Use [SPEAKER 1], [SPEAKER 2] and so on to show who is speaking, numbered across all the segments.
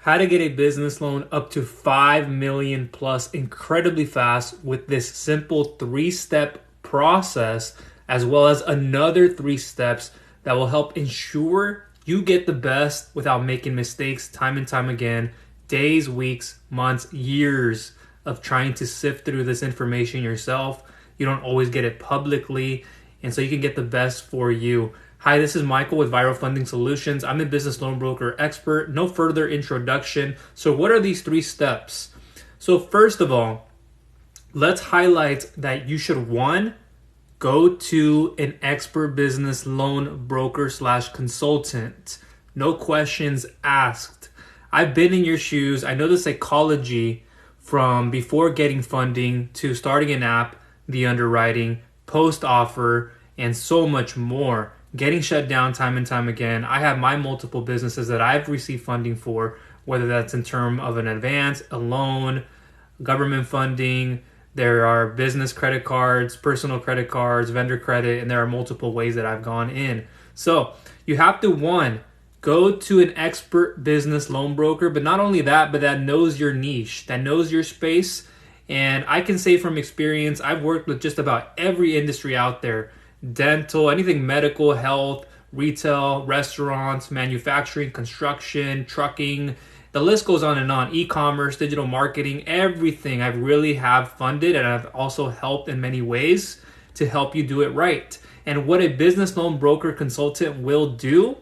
[SPEAKER 1] How to get a business loan up to 5 million plus incredibly fast with this simple 3-step process, as well as another 3 steps that will help ensure you get the best without making mistakes time and time again, days, weeks, months, years of trying to sift through this information yourself. You don't always get it publicly, and so you can get the best for you. Hi, this is Michael with Viral Funding Solutions. I'm a business loan broker expert. No further introduction. So what are these 3 steps? So first of all, let's highlight that you should, 1, go to an expert business loan broker / consultant. No questions asked. I've been in your shoes. I know the psychology from before getting funding to starting an app, the underwriting, post offer, and so much more. Getting shut down time and time again. I have my multiple businesses that I've received funding for, whether that's in terms of an advance, a loan, government funding. There are business credit cards, personal credit cards, vendor credit, and there are multiple ways that I've gone in. So you have to, 1, go to an expert business loan broker, but not only that, but that knows your niche, that knows your space. And I can say from experience, I've worked with just about every industry out there. Dental, anything medical, health, retail, restaurants, manufacturing, construction, trucking, the list goes on and on. E-commerce, digital marketing, everything I really have funded, and I've also helped in many ways to help you do it right. And what a business loan broker consultant will do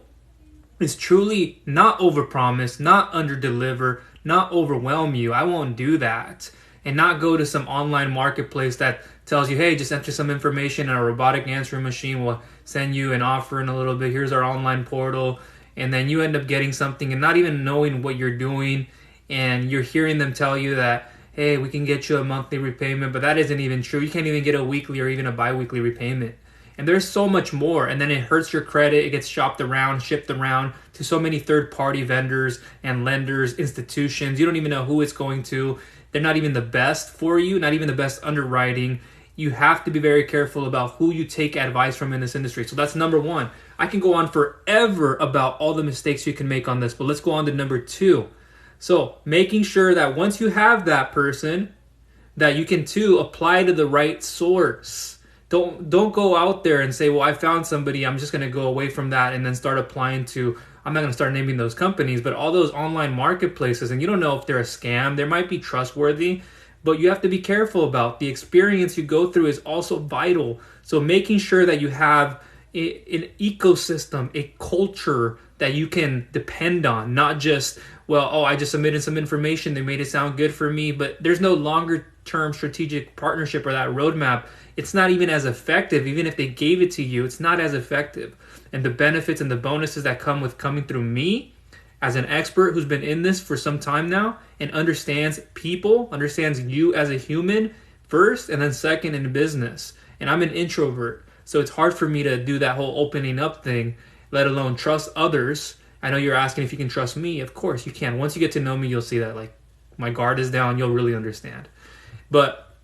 [SPEAKER 1] is truly not overpromise, not underdeliver, not overwhelm you. I won't do that. And not go to some online marketplace that tells you, hey, just enter some information and a robotic answering machine will send you an offer in a little bit. Here's our online portal. And then you end up getting something and not even knowing what you're doing. And you're hearing them tell you that, hey, we can get you a monthly repayment, but that isn't even true. You can't even get a weekly or even a bi-weekly repayment. And there's so much more. And then it hurts your credit. It gets shopped around, shipped around to so many third-party vendors and lenders, institutions. You don't even know who it's going to. They're not even the best for you, not even the best underwriting. You have to be very careful about who you take advice from in this industry. So that's number 1. I can go on forever about all the mistakes you can make on this, but let's go on to number 2. So making sure that once you have that person, that you can too apply to the right source. Don't go out there and say, well, I found somebody, I'm just going to go away from that and then start applying to, I'm not going to start naming those companies, but all those online marketplaces, and you don't know if they're a scam. They might be trustworthy, but you have to be careful about the experience you go through is also vital. So making sure that you have an ecosystem, a culture that you can depend on, not just, well, I just submitted some information, they made it sound good for me, but there's no longer term strategic partnership or that roadmap. It's not even as effective. Even if they gave it to you, it's not as effective. And the benefits and the bonuses that come with coming through me as an expert who's been in this for some time now and understands people, understands you as a human first, and then second in business. And I'm an introvert, so it's hard for me to do that whole opening up thing, let alone trust others. I know you're asking if you can trust me. Of course you can. Once you get to know me, you'll see that like my guard is down. You'll really understand. But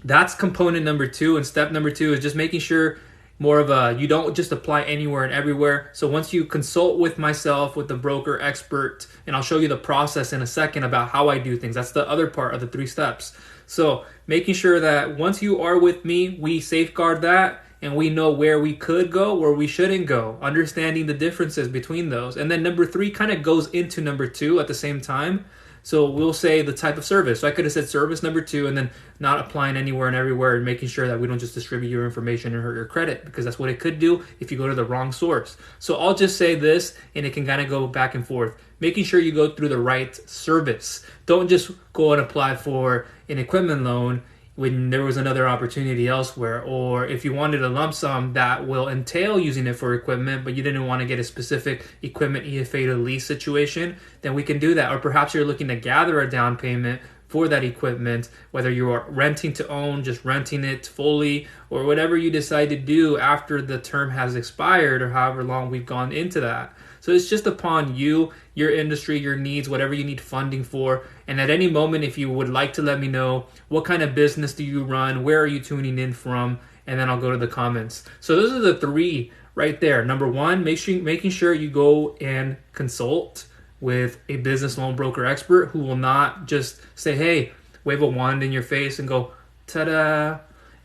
[SPEAKER 1] that's component number 2. And step number 2 is just making sure you don't just apply anywhere and everywhere. So once you consult with myself, with the broker expert, and I'll show you the process in a second about how I do things. That's the other part of the 3 steps. So making sure that once you are with me, we safeguard that and we know where we could go, where we shouldn't go, understanding the differences between those. And then number 3 kind of goes into number 2 at the same time. So we'll say the type of service. So I could have said service number 2 and then not applying anywhere and everywhere and making sure that we don't just distribute your information and hurt your credit, because that's what it could do if you go to the wrong source. So I'll just say this and it can kind of go back and forth. Making sure you go through the right service. Don't just go and apply for an equipment loan when there was another opportunity elsewhere, or if you wanted a lump sum that will entail using it for equipment, but you didn't want to get a specific equipment EFA to lease situation, then we can do that. Or perhaps you're looking to gather a down payment for that equipment, whether you are renting to own, just renting it fully, or whatever you decide to do after the term has expired or however long we've gone into that. So it's just upon you, your industry, your needs, whatever you need funding for. And at any moment, if you would like to let me know, what kind of business do you run? Where are you tuning in from? And then I'll go to the comments. So those are the 3 right there. Number 1, making sure you go and consult with a business loan broker expert who will not just say, hey, wave a wand in your face and go, ta-da,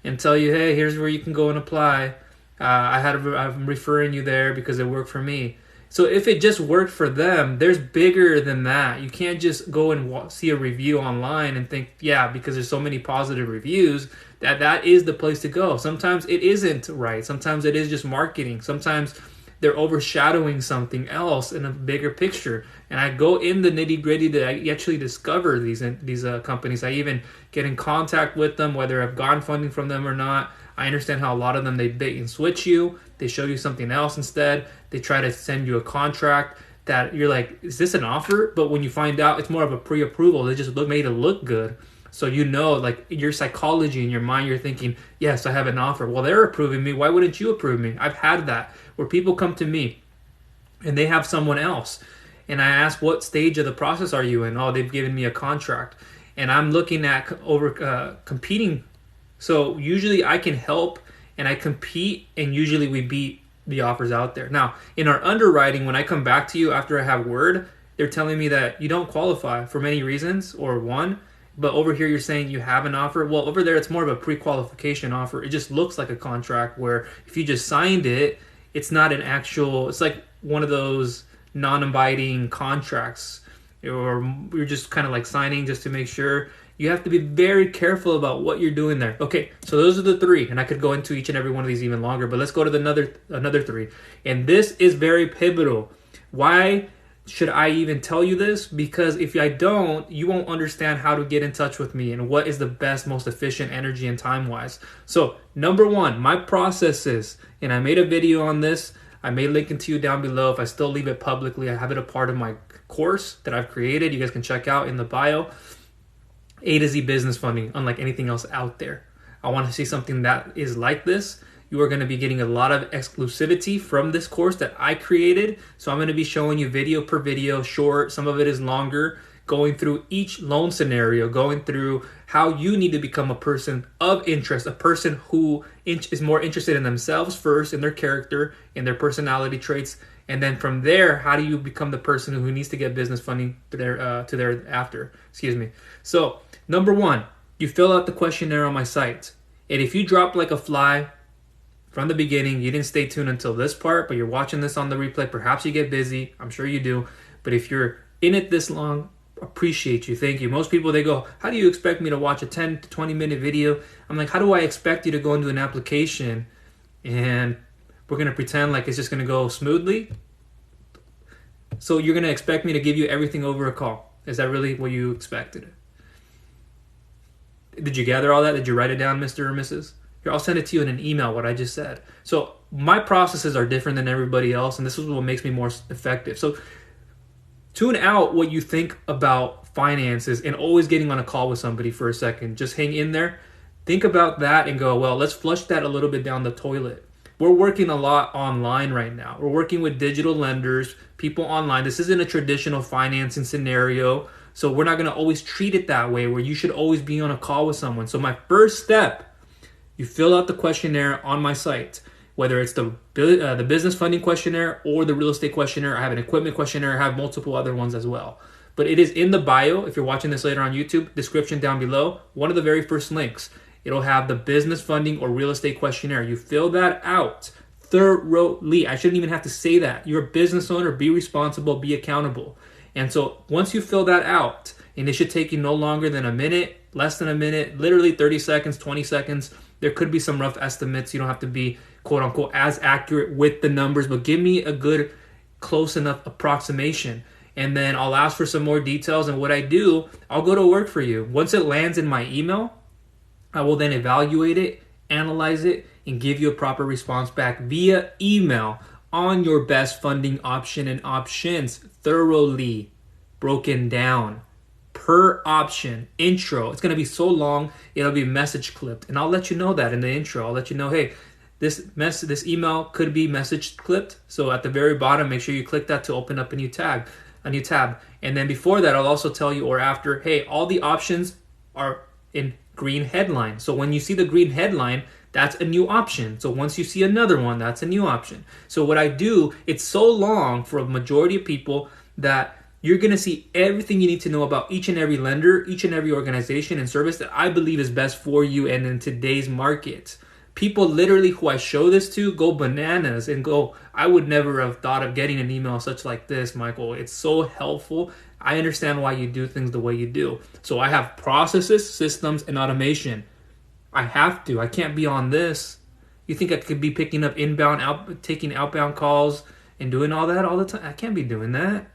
[SPEAKER 1] and tell you, hey, here's where you can go and apply. I'm referring you there because it worked for me. So if it just worked for them, there's bigger than that. You can't just go and see a review online and think, yeah, because there's so many positive reviews, that is the place to go. Sometimes it isn't right. Sometimes it is just marketing. Sometimes they're overshadowing something else in a bigger picture. And I go in the nitty gritty to actually discover these companies. I even get in contact with them, whether I've gotten funding from them or not. I understand how a lot of them, they bait and switch you. They show you something else instead. They try to send you a contract that you're like, is this an offer? But when you find out it's more of a pre-approval, they just made it look good. So you know, like your psychology in your mind, you're thinking, yes, I have an offer. Well, they're approving me. Why wouldn't you approve me? I've had that where people come to me and they have someone else. And I ask, what stage of the process are you in? Oh, they've given me a contract. And I'm looking at competing. So usually I can help and I compete, and usually we beat the offers out there. Now, in our underwriting, when I come back to you after I have word, they're telling me that you don't qualify for many reasons or one. But over here, you're saying you have an offer. Well, over there, it's more of a pre-qualification offer. It just looks like a contract where if you just signed it, it's not an actual, it's like one of those non-abiding contracts, or you're just kind of like signing just to make sure. You have to be very careful about what you're doing there. Okay, so those are the three, and I could go into each and every one of these even longer, but let's go to another three. And this is very pivotal. Why should I even tell you this? Because if I don't, you won't understand how to get in touch with me and what is the best, most efficient energy and time-wise. So, number one, my processes, and I made a video on this. I may link it to you down below. If I still leave it publicly, I have it a part of my course that I've created. You guys can check out in the bio. A to Z business funding, unlike anything else out there. I want to see something that is like this. You are going to be getting a lot of exclusivity from this course that I created. So I'm going to be showing you video per video, short. Some of it is longer, going through each loan scenario, going through how you need to become a person of interest, a person who is more interested in themselves first, in their character, in their personality traits. And then from there, how do you become the person who needs to get business funding to thereafter? So number one, you fill out the questionnaire on my site. And if you drop like a fly from the beginning, you didn't stay tuned until this part, but you're watching this on the replay, perhaps you get busy. I'm sure you do. But if you're in it this long, appreciate you. Thank you. Most people, they go, how do you expect me to watch a 10 to 20 minute video? I'm like, how do I expect you to go into an application and we're going to pretend like it's just going to go smoothly? So you're going to expect me to give you everything over a call. Is that really what you expected? Did you gather all that? Did you write it down, Mr. or Mrs.? Here, I'll send it to you in an email, what I just said. So my processes are different than everybody else, and this is what makes me more effective. So tune out what you think about finances and always getting on a call with somebody for a second. Just hang in there. Think about that and go, well, let's flush that a little bit down the toilet. We're working a lot online right now. We're working with digital lenders, people online. This isn't a traditional financing scenario. So we're not going to always treat it that way where you should always be on a call with someone. So my first step, you fill out the questionnaire on my site, whether it's the business funding questionnaire or the real estate questionnaire. I have an equipment questionnaire. I have multiple other ones as well. But it is in the bio. If you're watching this later on YouTube, description down below, one of the very first links. It'll have the business funding or real estate questionnaire. You fill that out thoroughly. I shouldn't even have to say that. You're a business owner. Be responsible. Be accountable. And so once you fill that out, and it should take you no longer than a minute, less than a minute, literally 30 seconds, 20 seconds. There could be some rough estimates. You don't have to be, quote unquote, as accurate with the numbers, but give me a good, close enough approximation. And then I'll ask for some more details. And what I do, I'll go to work for you. Once it lands in my email, I will then evaluate it, analyze it, and give you a proper response back via email on your best funding option and options, thoroughly broken down per option. Intro, it's going to be so long, it'll be message clipped. And I'll let you know that in the intro. I'll let you know, hey, this email could be message clipped. So at the very bottom, make sure you click that to open up a new tab. And then before that, I'll also tell you, or after, hey, all the options are in green headline. So when you see the green headline, that's a new option. So once you see another one, that's a new option. So what I do, it's so long for a majority of people that You're going to see everything you need to know about each and every lender, each and every organization and service that I believe is best for you and in today's market. People literally who I show this to go bananas and go, I would never have thought of getting an email such like this, Michael. It's so helpful. I understand why you do things the way you do. So I have processes, systems, and automation. I have to. I can't be on this. You think I could be picking up taking outbound calls and doing all that all the time? I can't be doing that.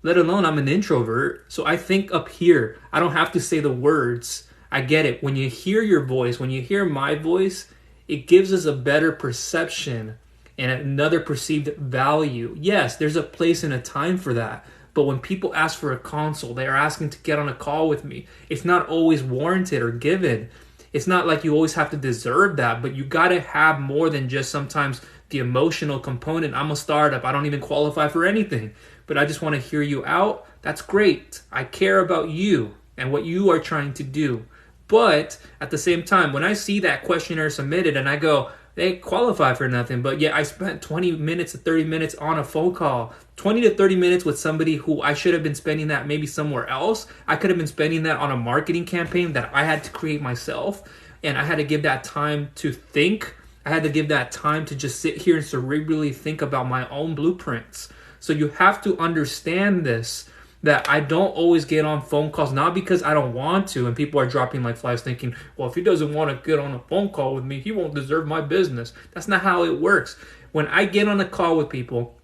[SPEAKER 1] Let alone I'm an introvert. So I think up here. I don't have to say the words. I get it. When you hear your voice, when you hear my voice, it gives us a better perception and another perceived value. Yes, there's a place and a time for that. But when people ask for a consult, they are asking to get on a call with me. It's not always warranted or given. It's not like you always have to deserve that, but you got to have more than just sometimes the emotional component. I'm a startup. I don't even qualify for anything, but I just want to hear you out. That's great. I care about you and what you are trying to do. But at the same time, when I see that questionnaire submitted and I go, they qualify for nothing, but yet I spent 20 minutes to 30 minutes on a phone call, 20 to 30 minutes with somebody who I should have been spending that maybe somewhere else. I could have been spending that on a marketing campaign that I had to create myself. And I had to give that time to think. I had to give that time to just sit here and cerebrally think about my own blueprints. So you have to understand this, that I don't always get on phone calls, not because I don't want to, and people are dropping like flies thinking, well, if he doesn't want to get on a phone call with me, he won't deserve my business. That's not how it works. When I get on a call with people,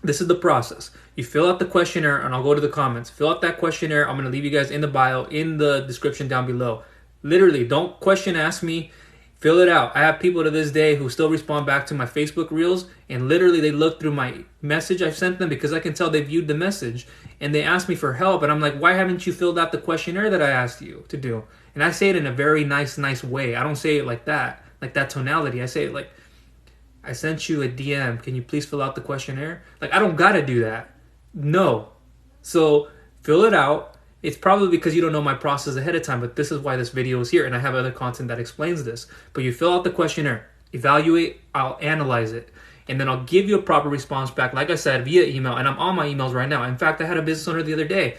[SPEAKER 1] this is the process. You fill out the questionnaire, and I'll go to the comments. Fill out that questionnaire. I'm going to leave you guys in the bio, in the description down below. Literally, don't question ask me. Fill it out. I have people to this day who still respond back to my Facebook Reels, and literally they look through my message I've sent them because I can tell they viewed the message, and they ask me for help, and I'm like, why haven't you filled out the questionnaire that I asked you to do? And I say it in a very nice way. I don't say it like that tonality. I say it like, I sent you a DM. Can you please fill out the questionnaire? Like, I don't gotta do that. No. So fill it out. It's probably because you don't know my process ahead of time, but this is why this video is here, and I have other content that explains this. But you fill out the questionnaire, evaluate, I'll analyze it, and then I'll give you a proper response back, like I said, via email, and I'm on my emails right now. In fact, I had a business owner the other day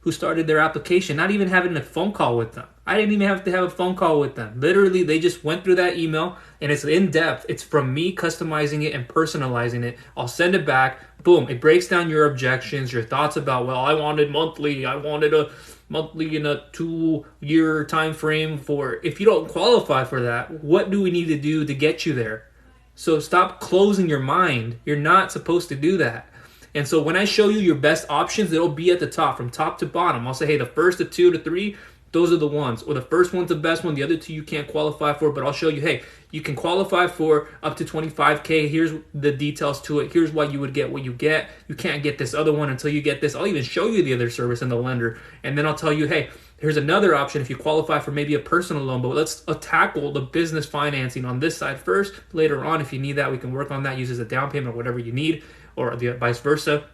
[SPEAKER 1] who started their application, not even having a phone call with them. I didn't even have to have a phone call with them. Literally, they just went through that email, and it's in depth. It's from me customizing it and personalizing it. I'll send it back. Boom. It breaks down your objections, your thoughts about, well, I wanted monthly. I wanted a monthly in a 2-year time frame for. If you don't qualify for that, what do we need to do to get you there? So stop closing your mind. You're not supposed to do that. And so when I show you your best options, it'll be at the top, from top to bottom. I'll say, hey, the first, the 2 to 3, those are the ones. Or the first one's the best one, the other 2 you can't qualify for, but I'll show you, hey, you can qualify for up to $25K. Here's the details to it. Here's why you would get what you get. You can't get this other one until you get this. I'll even show you the other service and the lender. And then I'll tell you, hey, here's another option if you qualify for maybe a personal loan, but let's tackle the business financing on this side first. Later on, if you need that, we can work on that, use as a down payment or whatever you need, or the vice versa.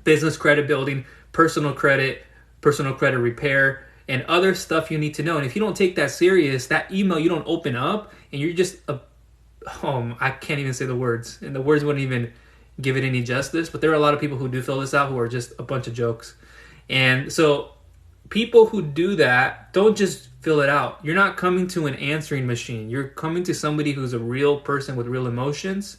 [SPEAKER 1] Business credit building, personal credit repair, and other stuff you need to know. And if you don't take that serious, that email you don't open up, and you're just I can't even say the words, and the words wouldn't even give it any justice. But there are a lot of people who do fill this out who are just a bunch of jokes. And so people who do that, don't just fill it out. You're not coming to an answering machine. You're coming to somebody who's a real person with real emotions,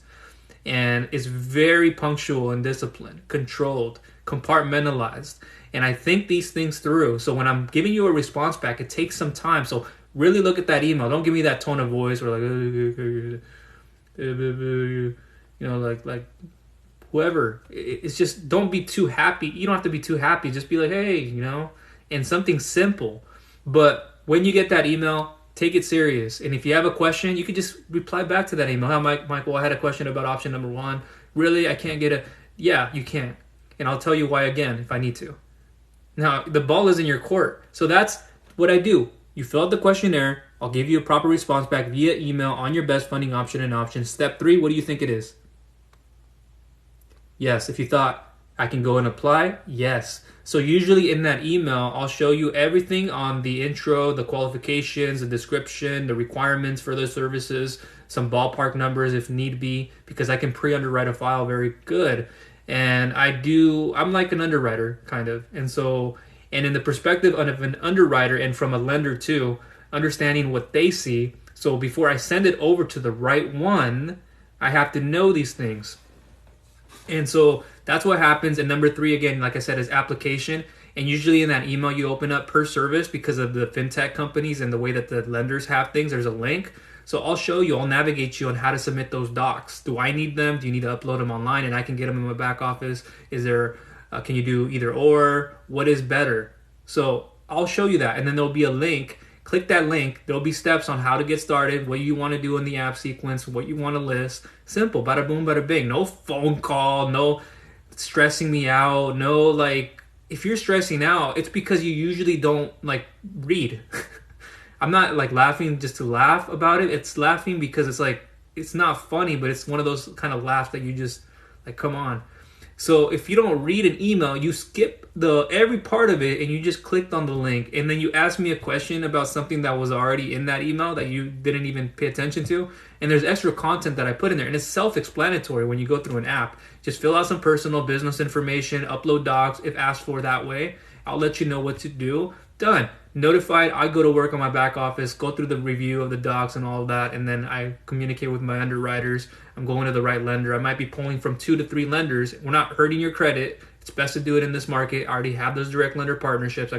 [SPEAKER 1] and is very punctual and disciplined, controlled, compartmentalized. And I think these things through. So when I'm giving you a response back, it takes some time. So really look at that email. Don't give me that tone of voice or like whoever. It's just, don't be too happy. You don't have to be too happy. Just be like, hey, and something simple. But when you get that email, take it serious. And if you have a question, you can just reply back to that email. Hi, Michael, I had a question about option number 1. Really, I can't get it. Yeah, you can. And I'll tell you why again if I need to. Now, the ball is in your court. So that's what I do. You fill out the questionnaire. I'll give you a proper response back via email on your best funding option and option. Step 3, what do you think it is? Yes, if you thought I can go and apply, yes. So usually in that email, I'll show you everything on the intro, the qualifications, the description, the requirements for the services, some ballpark numbers if need be, because I can pre-underwrite a file very good. And I'm like an underwriter kind of. And in the perspective of an underwriter and from a lender too, understanding what they see. So before I send it over to the right one, I have to know these things. And so that's what happens. And number 3, again, like I said, is application. And usually in that email you open up per service, because of the fintech companies and the way that the lenders have things, there's a link. So I'll navigate you on how to submit those docs. Do I need them? Do you need to upload them online and I can get them in my back office? Can you do either or? What is better? So I'll show you that. And then there'll be a link. Click that link. There'll be steps on how to get started, what you want to do in the app sequence, what you want to list. Simple. Bada boom, bada bing. No phone call, no stressing me out, no if you're stressing out, it's because you usually don't read. I'm not laughing just to laugh about it. It's laughing because it's not funny, but it's one of those kind of laughs that you just come on. So if you don't read an email, you skip every part of it and you just clicked on the link, and then you ask me a question about something that was already in that email that you didn't even pay attention to, and there's extra content that I put in there, and it's self-explanatory when you go through an app. Just fill out some personal business information, upload docs if asked for that way. I'll let you know what to do. Done. Notified. I go to work on my back office, go through the review of the docs and all of that, and then I communicate with my underwriters. I'm going to the right lender. I might be pulling from 2 to 3 lenders. We're not hurting your credit. It's best to do it in this market. I already have those direct lender partnerships.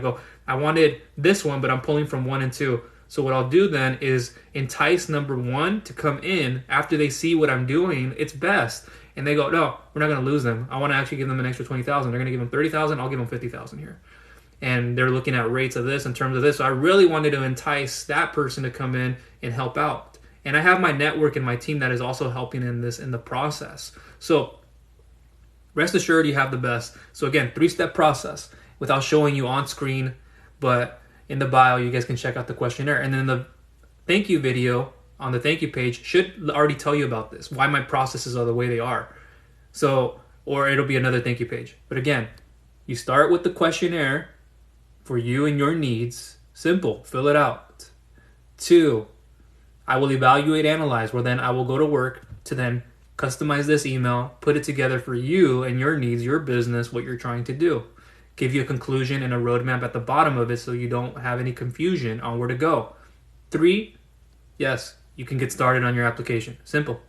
[SPEAKER 1] I wanted this one, but I'm pulling from 1 and 2. So what I'll do then is entice number 1 to come in after they see what I'm doing. It's best. And they go, no, we're not going to lose them. I want to actually give them an extra $20,000. They're going to give them $30,000. I'll give them $50,000 here. And they're looking at rates of this in terms of this. So I really wanted to entice that person to come in and help out. And I have my network and my team that is also helping in the process. So rest assured you have the best. So again, 3-step process without showing you on screen, but in the bio, you guys can check out the questionnaire. And then the thank you video on the thank you page should already tell you about this, why my processes are the way they are. So, or it'll be another thank you page. But again, you start with the questionnaire for you and your needs. Simple. Fill it out. 2, I will evaluate, analyze, where then I will go to work to then customize this email, put it together for you and your needs, your business, what you're trying to do. Give you a conclusion and a roadmap at the bottom of it so you don't have any confusion on where to go. 3, yes, you can get started on your application. Simple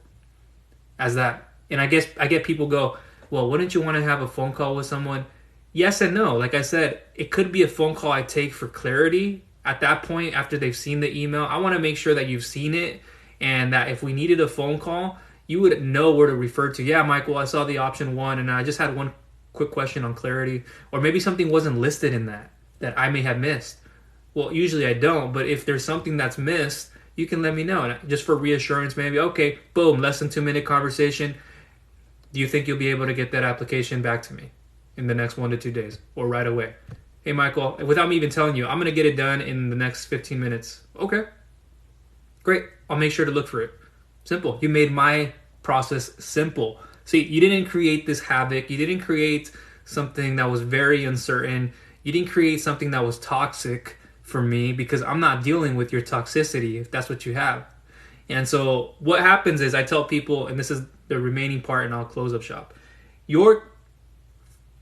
[SPEAKER 1] as that. And I get people go, well, wouldn't you want to have a phone call with someone? Yes and no. Like I said, it could be a phone call I take for clarity. At that point, after they've seen the email, I want to make sure that you've seen it and that if we needed a phone call, you would know where to refer to. Yeah, Michael, I saw the option 1 and I just had one quick question on clarity. Or maybe something wasn't listed in that I may have missed. Well, usually I don't, but if there's something that's missed, you can let me know. And just for reassurance, maybe, okay, boom, less than 2-minute conversation. Do you think you'll be able to get that application back to me in the next 1 to 2 days or right away? Hey, Michael, without me even telling you, I'm going to get it done in the next 15 minutes. Okay, great. I'll make sure to look for it. Simple. You made my process simple. See, you didn't create this havoc. You didn't create something that was very uncertain. You didn't create something that was toxic for me because I'm not dealing with your toxicity if that's what you have. And so what happens is I tell people, and this is the remaining part and I'll close up shop. Your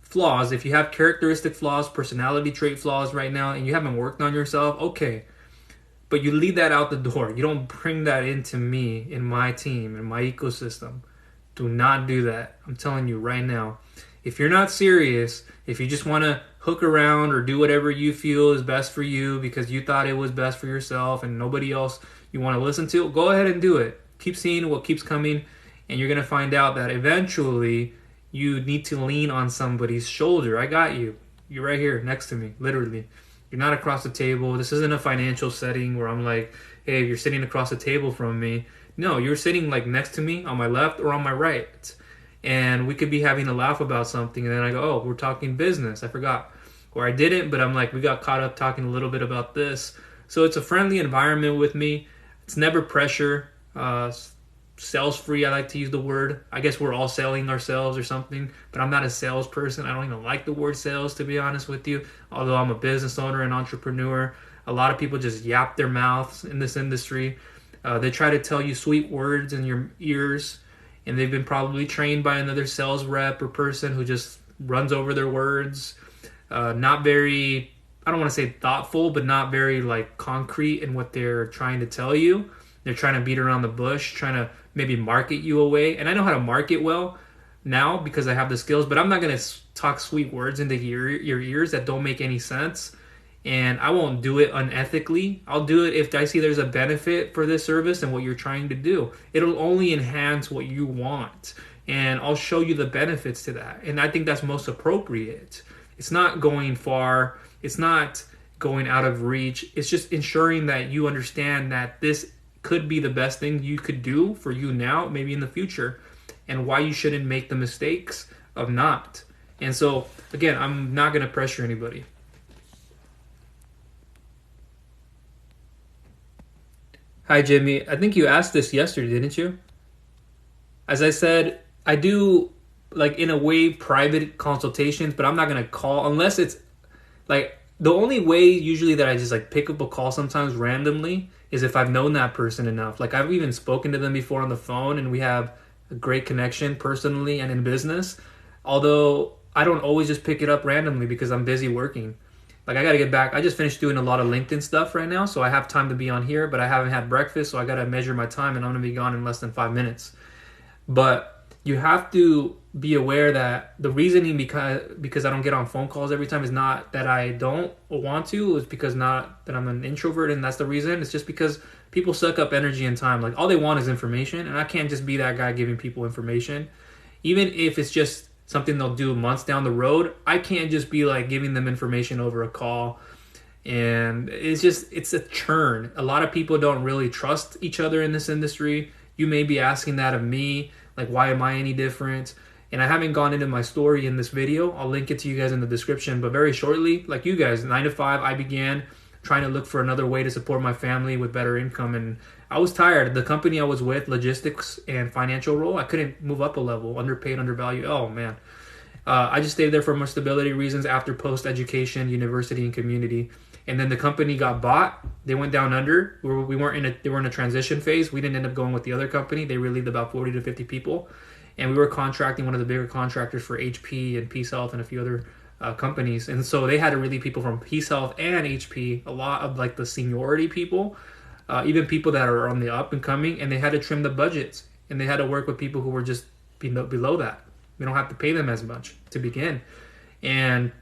[SPEAKER 1] flaws, if you have characteristic flaws, personality trait flaws right now, and you haven't worked on yourself, okay. But you leave that out the door. You don't bring that into me, in my team, in my ecosystem. Do not do that. I'm telling you right now. If you're not serious, if you just want to hook around or do whatever you feel is best for you because you thought it was best for yourself and nobody else you want to listen to, go ahead and do it. Keep seeing what keeps coming, and you're going to find out that eventually you need to lean on somebody's shoulder. I got you. You're right here next to me, literally. You're not across the table. This isn't a financial setting where I'm like, hey, you're sitting across the table from me. No, you're sitting like next to me on my left or on my right. And we could be having a laugh about something. And then I go, oh, we're talking business. I forgot. Or I didn't, but I'm like, we got caught up talking a little bit about this. So it's a friendly environment with me. It's never pressure. Sales free, I like to use the word. I guess we're all selling ourselves or something, but I'm not a salesperson. I don't even like the word sales, to be honest with you. Although I'm a business owner and entrepreneur, a lot of people just yap their mouths in this industry. They try to tell you sweet words in your ears, and they've been probably trained by another sales rep or person who just runs over their words. Not very, I don't want to say thoughtful, but not very like concrete in what they're trying to tell you. They're trying to beat around the bush, trying to maybe market you away. And I know how to market well now because I have the skills, but I'm not going to talk sweet words into your ears that don't make any sense. And I won't do it unethically. I'll do it if I see there's a benefit for this service and what you're trying to do. It'll only enhance what you want. And I'll show you the benefits to that. And I think that's most appropriate. It's not going far. It's not going out of reach. It's just ensuring that you understand that this could be the best thing you could do for you now, maybe in the future, and why you shouldn't make the mistakes of not. And so, again, I'm not going to pressure anybody. Hi, Jimmy. I think you asked this yesterday, didn't you? As I said, I do, like, in a way, private consultations, but I'm not going to call unless it's, like, the only way usually that I just, like, pick up a call sometimes randomly is if I've known that person enough. Like, I've even spoken to them before on the phone, and we have a great connection personally and in business. Although, I don't always just pick it up randomly because I'm busy working. Like, I got to get back. I just finished doing a lot of LinkedIn stuff right now, so I have time to be on here, but I haven't had breakfast, so I got to measure my time, and I'm going to be gone in less than 5 minutes. But you have to be aware that the reasoning because I don't get on phone calls every time is not that I don't want to. It's because not that I'm an introvert, and that's the reason. It's just because people suck up energy and time. Like, all they want is information, and I can't just be that guy giving people information. Even if it's just something they'll do months down the road, I can't just be like giving them information over a call. And it's a churn. A lot of people don't really trust each other in this industry. You may be asking that of me, like, why am I any different? And I haven't gone into my story in this video. I'll link it to you guys in the description. But very shortly, like you guys, 9 to 5, I began trying to look for another way to support my family with better income. And I was tired. The company I was with, logistics and financial role, I couldn't move up a level. Underpaid, undervalued. Oh, man. I just stayed there for more stability reasons after post-education, university, and community. And then the company got bought. They went down under. They were in a transition phase. We didn't end up going with the other company. They relieved about 40 to 50 people. And we were contracting one of the bigger contractors for HP and Peace Health and a few other companies. And so they had to relieve people from Peace Health and HP, a lot of like the seniority people, even people that are on the up and coming. And they had to trim the budgets. And they had to work with people who were just below that. We don't have to pay them as much to begin. And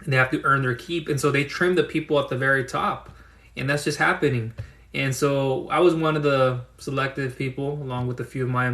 [SPEAKER 1] they have to earn their keep. And so they trim the people at the very top. And that's just happening. And so I was one of the selective people, along with a few of my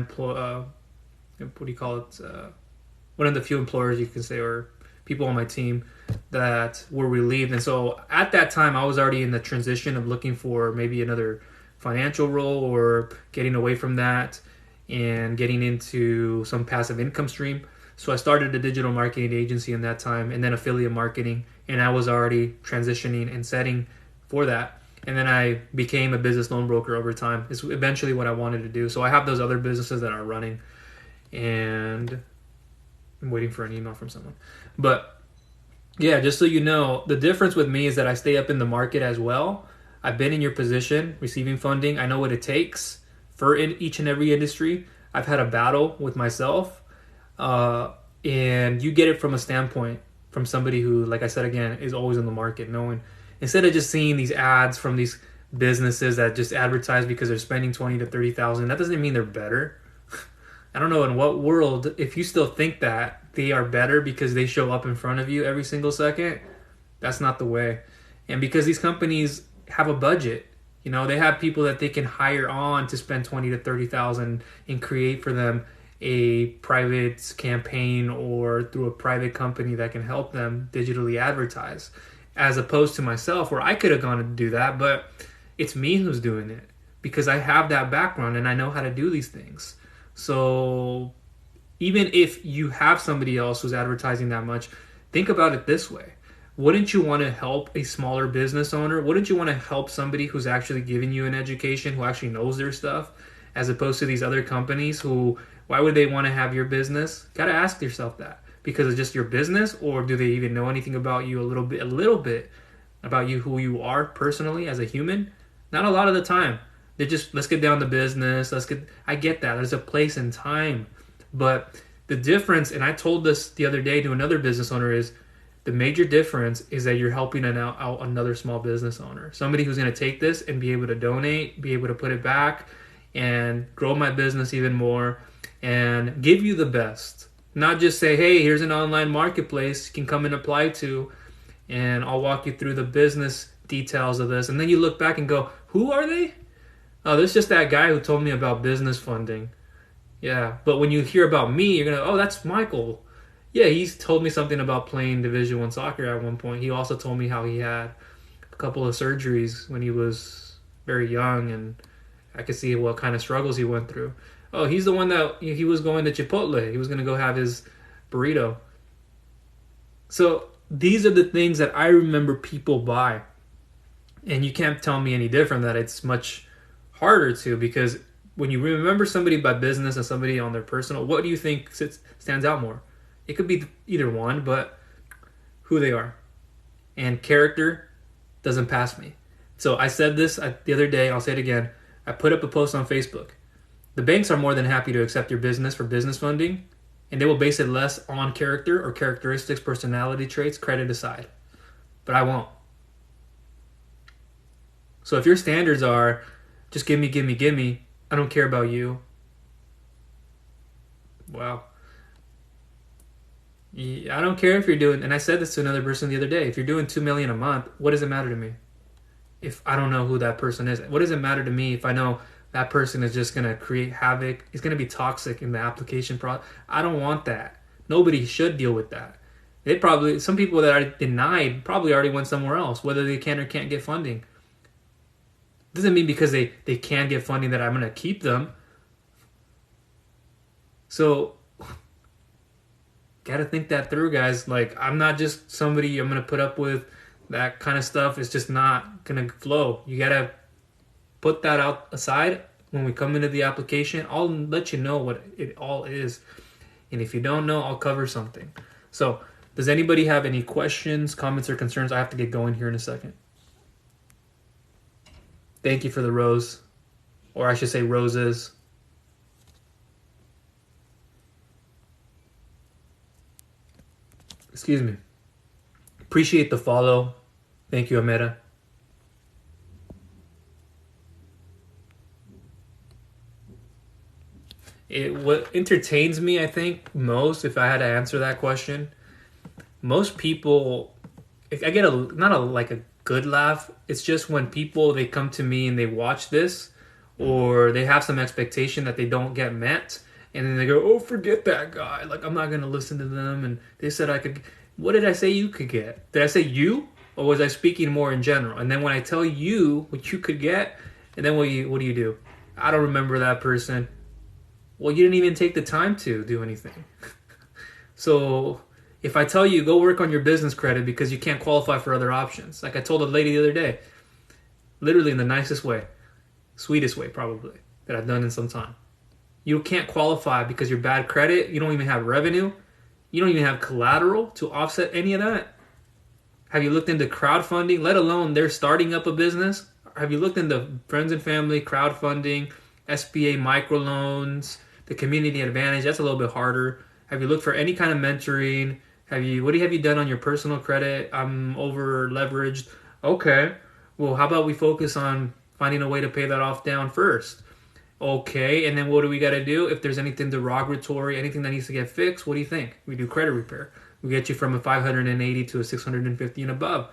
[SPEAKER 1] one of the few employers, you can say, or people on my team that were relieved. And so at that time, I was already in the transition of looking for maybe another financial role or getting away from that and getting into some passive income stream. So I started a digital marketing agency in that time, and then affiliate marketing, and I was already transitioning and setting for that. And then I became a business loan broker over time. It's eventually what I wanted to do. So I have those other businesses that are running, and I'm waiting for an email from someone. But yeah, just so you know, the difference with me is that I stay up in the market as well. I've been in your position, receiving funding. I know what it takes for each and every industry. I've had a battle with myself. And you get it from a standpoint from somebody who, like I said again, is always in the market, knowing instead of just seeing these ads from these businesses that just advertise because they're spending 20 to 30,000, that doesn't mean they're better. I don't know in what world, if you still think that they are better because they show up in front of you every single second, that's not the way. And because these companies have a budget, you know, they have people that they can hire on to spend 20 to 30,000 and create for them a private campaign or through a private company that can help them digitally advertise, as opposed to myself where I could have gone to do that, but it's me who's doing it because I have that background and I know how to do these things. So even if you have somebody else who's advertising that much, think about it this way. Wouldn't you want to help a smaller business owner? Wouldn't you want to help somebody who's actually giving you an education, who actually knows their stuff, as opposed to these other companies who, why would they want to have your business? Got to ask yourself that. Because it's just your business, or do they even know anything about you a little bit about you, who you are personally as a human? Not a lot of the time. They're just, let's get down to business. I get that. There's a place and time. But the difference, and I told this the other day to another business owner, is the major difference is that you're helping out another small business owner. Somebody who's going to take this and be able to donate, be able to put it back, and grow my business even more, and give you the best. Not just say, hey, here's an online marketplace you can come and apply to, and I'll walk you through the business details of this. And then you look back and go, who are they? Oh, there's just that guy who told me about business funding. Yeah, but when you hear about me, you're going to, oh, that's Michael. Yeah, he's told me something about playing Division I soccer at one point. He also told me how he had a couple of surgeries when he was very young, and I could see what kind of struggles he went through. Oh, he's the one that he was going to Chipotle. He was going to go have his burrito. So these are the things that I remember people buy. And you can't tell me any different that it's much harder to, because when you remember somebody by business and somebody on their personal, what do you think stands out more? It could be either one, but who they are. And character doesn't pass me. So I said this the other day, I'll say it again. I put up a post on Facebook. The banks are more than happy to accept your business for business funding, and they will base it less on character or characteristics, personality traits, credit aside. But I won't. So if your standards are just give me, I don't care about you. Wow. I don't care if you're doing, and I said this to another person the other day, if you're doing $2 million a month, what does it matter to me? If I don't know who that person is, what does it matter to me if I know that person is just going to create havoc? It's going to be toxic in the application process. I don't want that. Nobody should deal with that. Some people that are denied probably already went somewhere else, whether they can or can't get funding. Doesn't mean because they can get funding that I'm going to keep them. So, got to think that through, guys. Like, I'm not just somebody I'm going to put up with that kind of stuff. It's just not going to flow. You got to put that out aside when we come into the application. I'll let you know what it all is. And if you don't know, I'll cover something. So, does anybody have any questions, comments, or concerns? I have to get going here in a second. Thank you for the rose. Or I should say roses. Excuse me. Appreciate the follow. Thank you, Ameda. What entertains me, I think, most, if I had to answer that question, most people, if I get not a good laugh, it's just when people, they come to me and they watch this, or they have some expectation that they don't get met, and then they go, oh, forget that guy. Like, I'm not going to listen to them. And they said I could. What did I say you could get? Did I say you? Or was I speaking more in general? And then when I tell you what you could get, and then what do you do? I don't remember that person. Well, you didn't even take the time to do anything. So if I tell you, go work on your business credit because you can't qualify for other options. Like I told a lady the other day, literally in the nicest way, sweetest way probably, that I've done in some time. You can't qualify because you're bad credit. You don't even have revenue. You don't even have collateral to offset any of that. Have you looked into crowdfunding, let alone they're starting up a business? Have you looked into friends and family, crowdfunding, SBA microloans, the community advantage? That's a little bit harder. Have you looked for any kind of mentoring? What have you done on your personal credit? I'm over leveraged. Okay. Well, how about we focus on finding a way to pay that off down first? Okay, and then what do we got to do? If there's anything derogatory, anything that needs to get fixed, what do you think? We do credit repair. We get you from a 580 to a 650 and above.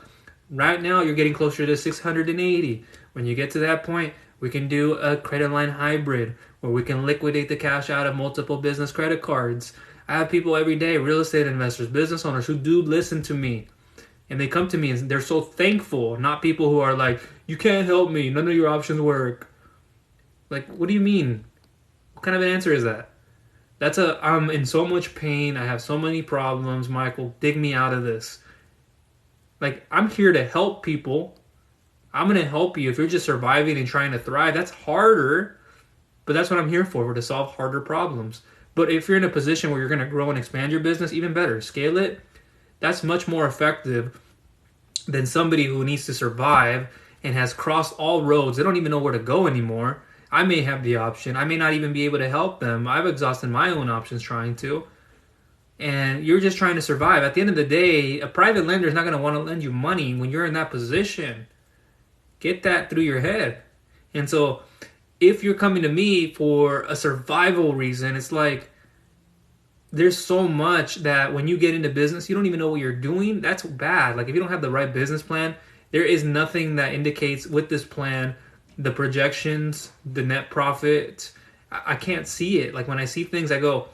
[SPEAKER 1] Right now, you're getting closer to 680. When you get to that point, we can do a credit line hybrid where we can liquidate the cash out of multiple business credit cards. I have people every day, real estate investors, business owners who do listen to me. And they come to me and they're so thankful, not people who are like, you can't help me, none of your options work. Like, what do you mean? What kind of an answer is that? I'm in so much pain. I have so many problems. Michael, dig me out of this. Like, I'm here to help people. I'm going to help you. If you're just surviving and trying to thrive, that's harder. But that's what I'm here for, to solve harder problems. But if you're in a position where you're going to grow and expand your business, even better, scale it, that's much more effective than somebody who needs to survive and has crossed all roads. They don't even know where to go anymore. I may have the option. I may not even be able to help them. I've exhausted my own options trying to. And you're just trying to survive. At the end of the day, a private lender is not going to want to lend you money when you're in that position. Get that through your head. And so if you're coming to me for a survival reason, it's like there's so much that when you get into business, you don't even know what you're doing. That's bad. Like if you don't have the right business plan, there is nothing that indicates with this plan, the projections, the net profit. I can't see it. Like when I see things, I go,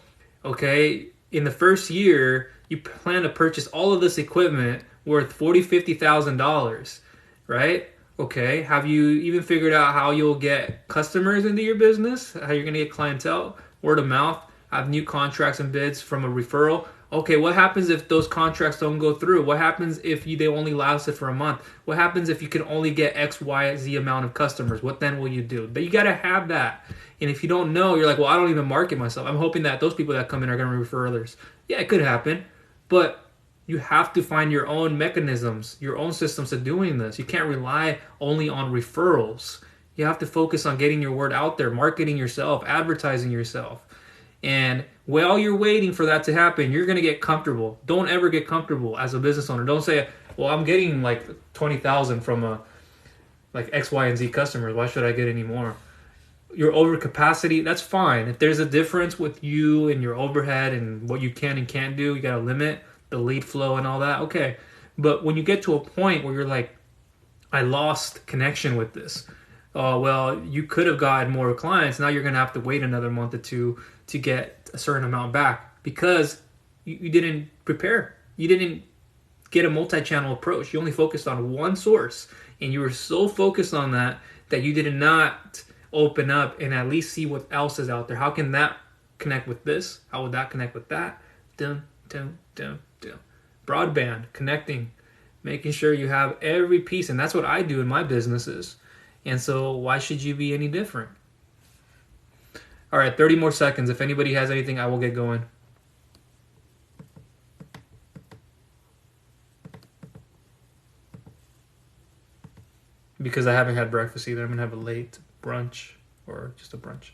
[SPEAKER 1] okay, in the first year, you plan to purchase all of this equipment worth $40,000, $50,000, right? Okay, have you even figured out how you'll get customers into your business? How you're going to get clientele? Word of mouth? Have new contracts and bids from a referral? Okay, what happens if those contracts don't go through? What happens if they only lasted for a month? What happens if you can only get X, Y, Z amount of customers? What then will you do? But you got to have that. And if you don't know, you're like, well, I don't even market myself. I'm hoping that those people that come in are going to refer others. Yeah, it could happen. But you have to find your own mechanisms, your own systems of doing this. You can't rely only on referrals. You have to focus on getting your word out there, marketing yourself, advertising yourself. And while you're waiting for that to happen, you're going to get comfortable. Don't ever get comfortable as a business owner. Don't say, well, I'm getting like 20,000 from like X, Y, and Z customers. Why should I get any more? Your over capacity, that's fine. If there's a difference with you and your overhead and what you can and can't do, you got to limit the lead flow and all that. Okay. But when you get to a point where you're like, I lost connection with this. Well, you could have gotten more clients. Now you're going to have to wait another month or two to get a certain amount back because you didn't prepare. You didn't get a multi-channel approach. You only focused on one source, and you were so focused on that you did not open up and at least see what else is out there. How can that connect with this? How would that connect with that? Dum, dum, dum, dum. Broadband, connecting, making sure you have every piece. And that's what I do in my businesses. And so why should you be any different? All right, 30 more seconds. If anybody has anything, I will get going. Because I haven't had breakfast either. I'm going to have a late brunch or just a brunch.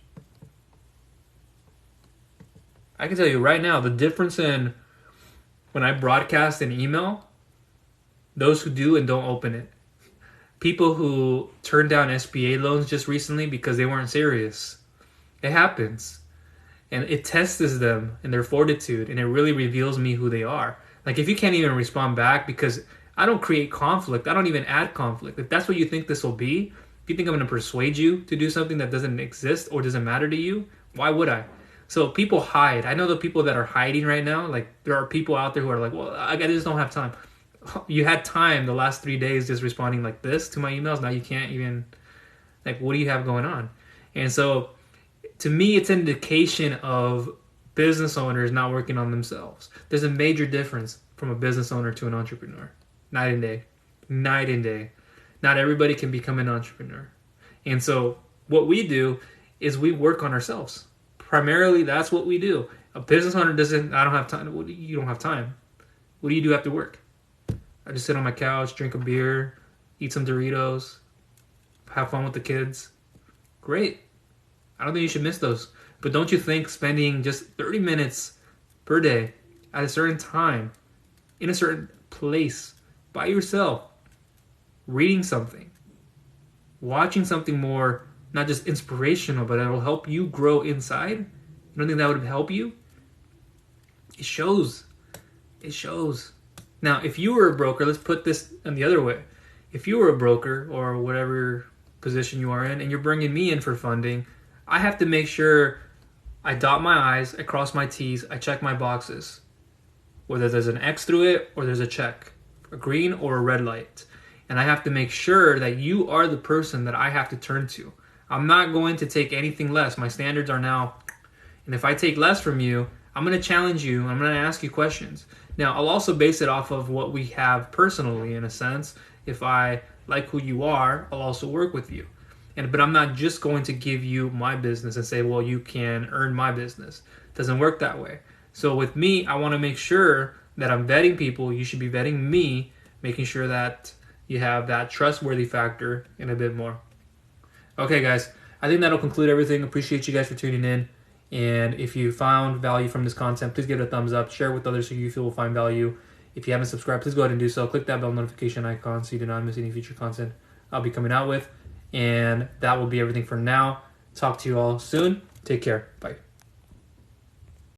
[SPEAKER 1] I can tell you right now, the difference in when I broadcast an email, those who do and don't open it. People who turned down SBA loans just recently because they weren't serious. It happens. And it tests them and their fortitude, and it really reveals me who they are. Like if you can't even respond back because I don't create conflict. I don't even add conflict. If that's what you think this will be, if you think I'm going to persuade you to do something that doesn't exist or doesn't matter to you, why would I? So people hide. I know the people that are hiding right now, like there are people out there who are like, well, I just don't have time. You had time the last 3 days just responding like this to my emails. Now you can't even, like, what do you have going on? And so to me, it's an indication of business owners not working on themselves. There's a major difference from a business owner to an entrepreneur. Night and day. Night and day. Not everybody can become an entrepreneur. And so what we do is we work on ourselves. Primarily, that's what we do. A business owner doesn't, I don't have time. You don't have time. What do you do after work? I just sit on my couch, drink a beer, eat some Doritos, have fun with the kids. Great. I don't think you should miss those. But don't you think spending just 30 minutes per day at a certain time, in a certain place, by yourself, reading something, watching something more, not just inspirational, but it'll help you grow inside? You don't think that would help you? It shows. It shows. Now, if you were a broker, let's put this in the other way. If you were a broker or whatever position you are in and you're bringing me in for funding, I have to make sure I dot my I's, I cross my T's, I check my boxes. Whether there's an X through it or there's a check, a green or a red light. And I have to make sure that you are the person that I have to turn to. I'm not going to take anything less. My standards are now, and if I take less from you, I'm going to challenge you. I'm going to ask you questions. Now, I'll also base it off of what we have personally, in a sense. If I like who you are, I'll also work with you. But I'm not just going to give you my business and say, well, you can earn my business. It doesn't work that way. So with me, I want to make sure that I'm vetting people. You should be vetting me, making sure that you have that trustworthy factor and a bit more. Okay, guys, I think that'll conclude everything. Appreciate you guys for tuning in. And if you found value from this content, please give it a thumbs up. Share it with others who you feel will find value. If you haven't subscribed, please go ahead and do so. Click that bell notification icon so you do not miss any future content I'll be coming out with. And that will be everything for now. Talk to you all soon. Take care. Bye.